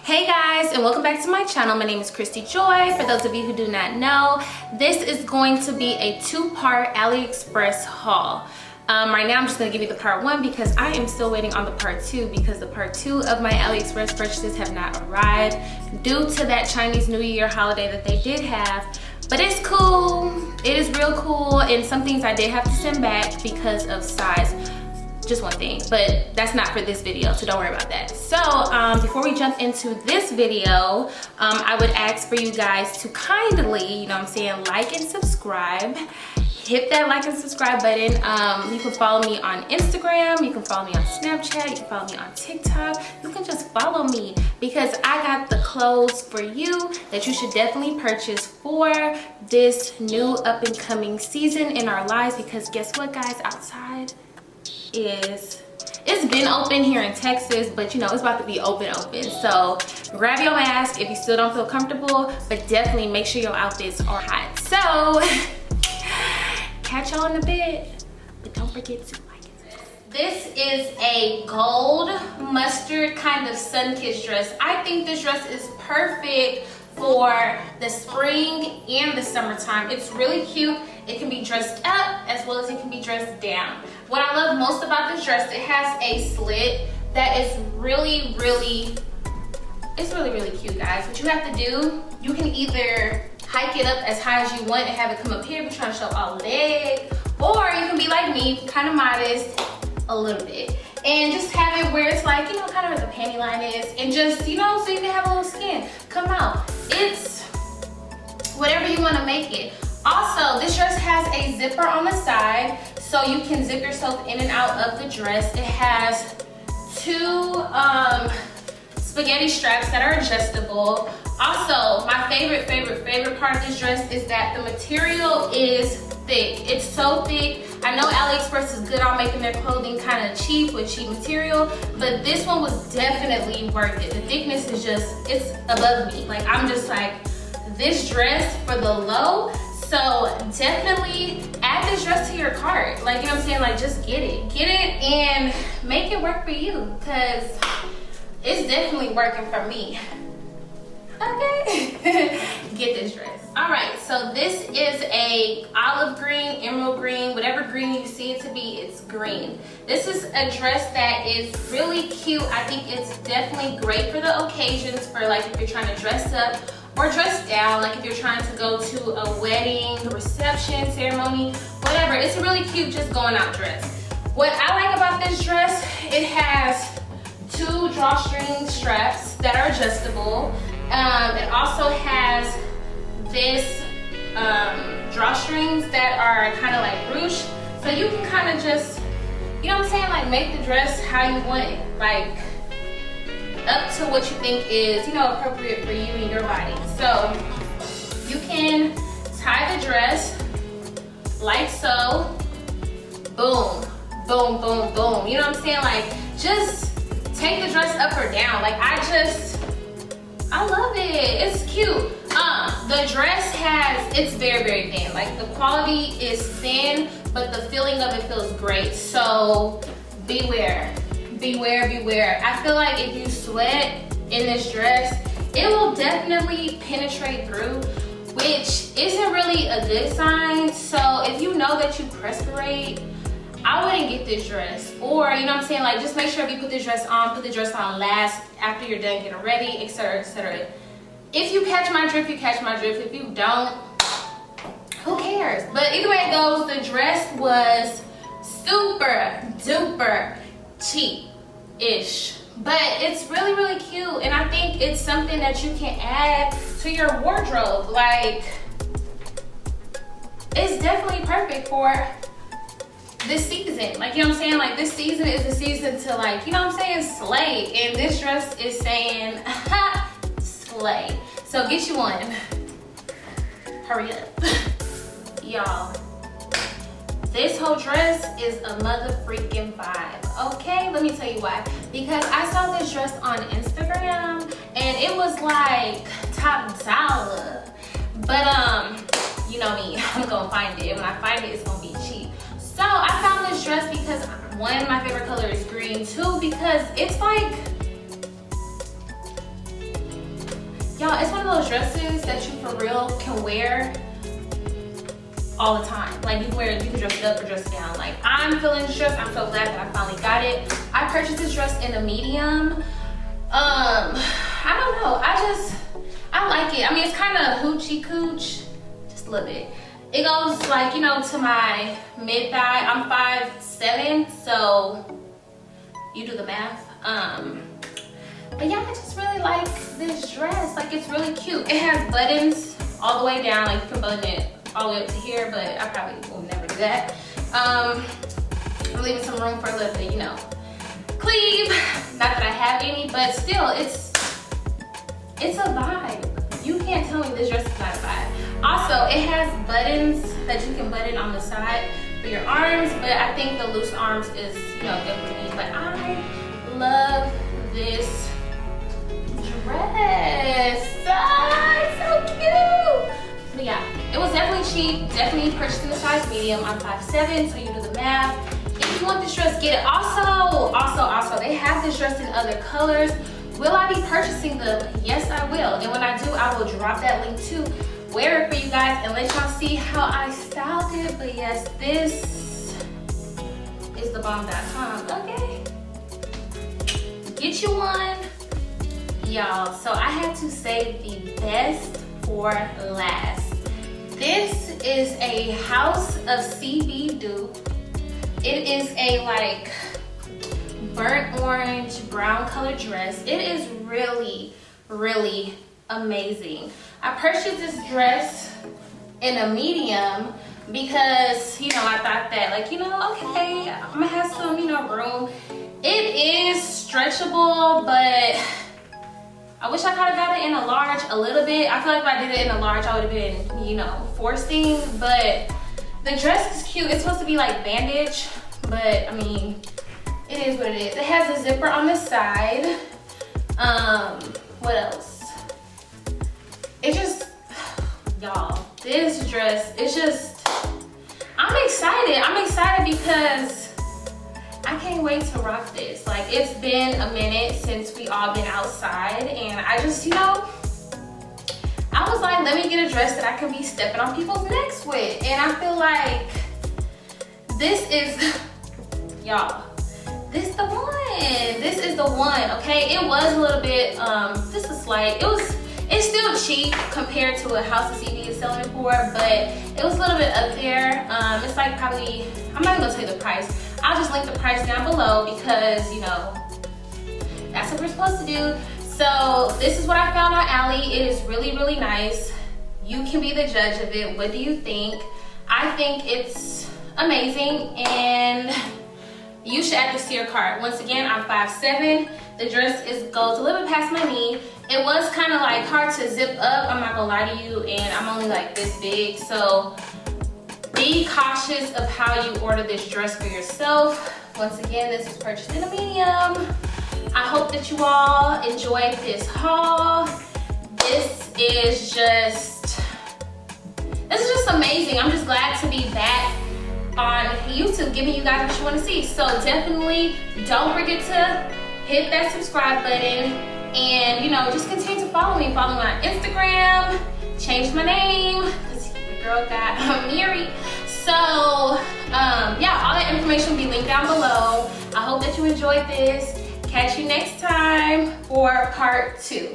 Hey guys, and welcome back to my channel. My name is Christy Joy. For those of you who do not know, this is going to be a two-part AliExpress haul. Right now I'm just going to give you the part one because I am still waiting on the part two because the part two of my AliExpress purchases have not arrived due to that Chinese New Year holiday that they did have. But it's cool. It is real cool, and some things I did have to send back because of size. Just one thing, but that's not for this video, so don't worry about that. So before we jump into this video, I would ask for you guys to kindly, you know what I'm saying, like and subscribe. Hit that like and subscribe button. You can follow me on Instagram, you can follow me on Snapchat, you can follow me on TikTok. You can just follow me because I got the clothes for you that you should definitely purchase for this new up and coming season in our lives. Because guess what, guys, outside it's been open here in Texas, but you know, it's about to be open. So grab your mask if you still don't feel comfortable, but definitely make sure your outfits are hot. So catch y'all in a bit, but don't forget to like it. This is a gold mustard kind of sun-kissed dress. I think this dress is perfect for the spring and the summertime. It's really cute. It can be dressed up as well as it can be dressed down. What I love most about this dress, it has a slit that is really cute, guys. What you have to do, you can either hike it up as high as you want and have it come up here if you're trying to show all leg, or you can be like me, kind of modest a little bit, and just have it where it's like, you know, kind of where the panty line is, and just, you know, so you can have a little skin come out. It's whatever you want to make it. Also, this dress has a zipper on the side, so you can zip yourself in and out of the dress. It has two spaghetti straps that are adjustable. Also, my favorite part of this dress is that the material is thick. It's so thick. I know AliExpress is good on making their clothing kind of cheap with cheap material, but this one was definitely worth it. The thickness is just, it's above me. Like, I'm just like, this dress for the low. So definitely add this dress to your cart. Like, you know what I'm saying? Like, just get it and make it work for you, because it's definitely working for me. Okay. Get this dress. All right, so this is a olive green, emerald green, whatever green you see it to be, it's green. This is a dress that is really cute. I think it's definitely great for the occasions, for like if you're trying to dress up or dress down, like if you're trying to go to a wedding, reception, ceremony, whatever. It's a really cute just going out dress. What I like about this dress, it has two drawstring straps that are adjustable. It also has this drawstrings that are kind of like ruched, so you can kind of just, you know what I'm saying, like make the dress how you want it, like up to what you think is, you know, appropriate for you and your body. So you can tie the dress like so, boom, boom, boom, boom. You know what I'm saying? Like, just take the dress up or down. Like, I love it. It's cute. The dress has, it's very thin. Like, the quality is thin, but the feeling of it feels great. So beware. I feel like if you sweat in this dress, it will definitely penetrate through, which isn't really a good sign. So if you know that you perspirate, I wouldn't get this dress. Or, you know what I'm saying, like, just make sure if you put this dress on, put the dress on last after you're done getting ready, etc, etc. If you catch my drift, you catch my drift. If you don't, who cares? But either way it goes, the dress was super duper cheap-ish, but it's really cute, and I think it's something that you can add to your wardrobe. Like, it's definitely perfect for this season. Like, you know what I'm saying, like, this season is the season to, like, you know what I'm saying, slay, and this dress is saying slay. So get you one. Hurry up. Y'all, this whole dress is a mother freaking vibe. Okay, let me tell you why. Because I saw this dress on Instagram and it was like top dollar, but you know me, I'm gonna find it. When I find it, it's gonna be cheap. So I found this dress because one, my favorite color is green. Two, because it's like, Y'all, it's one of those dresses that you for real can wear all the time. Like you can dress it up or dress it down. Like I'm feeling this dress. I'm so glad that I finally got it. I purchased this dress in a medium. I don't know. I like it. I mean, it's kind of hoochie cooch, just a little bit. It goes like, you know, to my mid thigh. I'm 5'7", so you do the math. But yeah, I just really like this dress. Like it's really cute. It has buttons all the way down. Like you can button it all the way up to here, but I probably will never do that. I'm leaving some room for a little bit, you know, cleave. Not that I have any, but still, it's a vibe. You can't tell me this dress is not a vibe. Also, it has buttons that you can button on the side for your arms, but I think the loose arms is, you know, good for me. But I love this dress. It's so cute. But yeah, it was definitely cheap. Definitely purchased in the size medium. I'm 5'7", so you do the math. If you want this dress, get it. Also, they have this dress in other colors. Will I be purchasing them? Yes, I will. And when I do, I will drop that link too. Wear it for you guys and let y'all see how I styled it. But yes, this is the bomb.com. Okay, get you one, y'all. So I had to save the best for last. This is a House of CB dupe. It is a like burnt orange brown color dress. It is really, really amazing. I purchased this dress in a medium because, you know, I thought that like, you know, okay, I'm gonna have some, you know, room. It is stretchable, but I wish I could have got it in a large a little bit. I feel like if I did it in a large, I would have been, you know, forcing, but the dress is cute. It's supposed to be like bandage, but I mean, it is what it is. It has a zipper on the side. What else? It just, y'all, this dress, it's just, I'm excited. I'm excited because I can't wait to rock this. Like, it's been a minute since we all been outside, and I just, you know, I was like, let me get a dress that I can be stepping on people's necks with. And I feel like this is, y'all, this is the one. This is the one, okay? It was a little bit, just a slight, it's still cheap compared to what House of CB is selling for, but it was a little bit up there. It's like probably, I'm not even gonna tell you the price. I'll just link the price down below because, you know, that's what we're supposed to do. So this is what I found on Ali. It is really, really nice. You can be the judge of it. What do you think? I think it's amazing, and you should add this to your cart. Once again, I'm 5'7". The dress goes a little bit past my knee. It was kind of like hard to zip up, I'm not gonna lie to you, and I'm only like this big, so be cautious of how you order this dress for yourself. Once again, this was purchased in a medium. I hope that you all enjoyed this haul. This is just amazing. I'm just glad to be back on YouTube giving you guys what you want to see. So definitely don't forget to hit that subscribe button, and you know, just continue to follow me. Follow me on Instagram. Changed my name because your girl got married. So yeah, all that information will be linked down below. I hope that you enjoyed this. Catch you next time for part 2.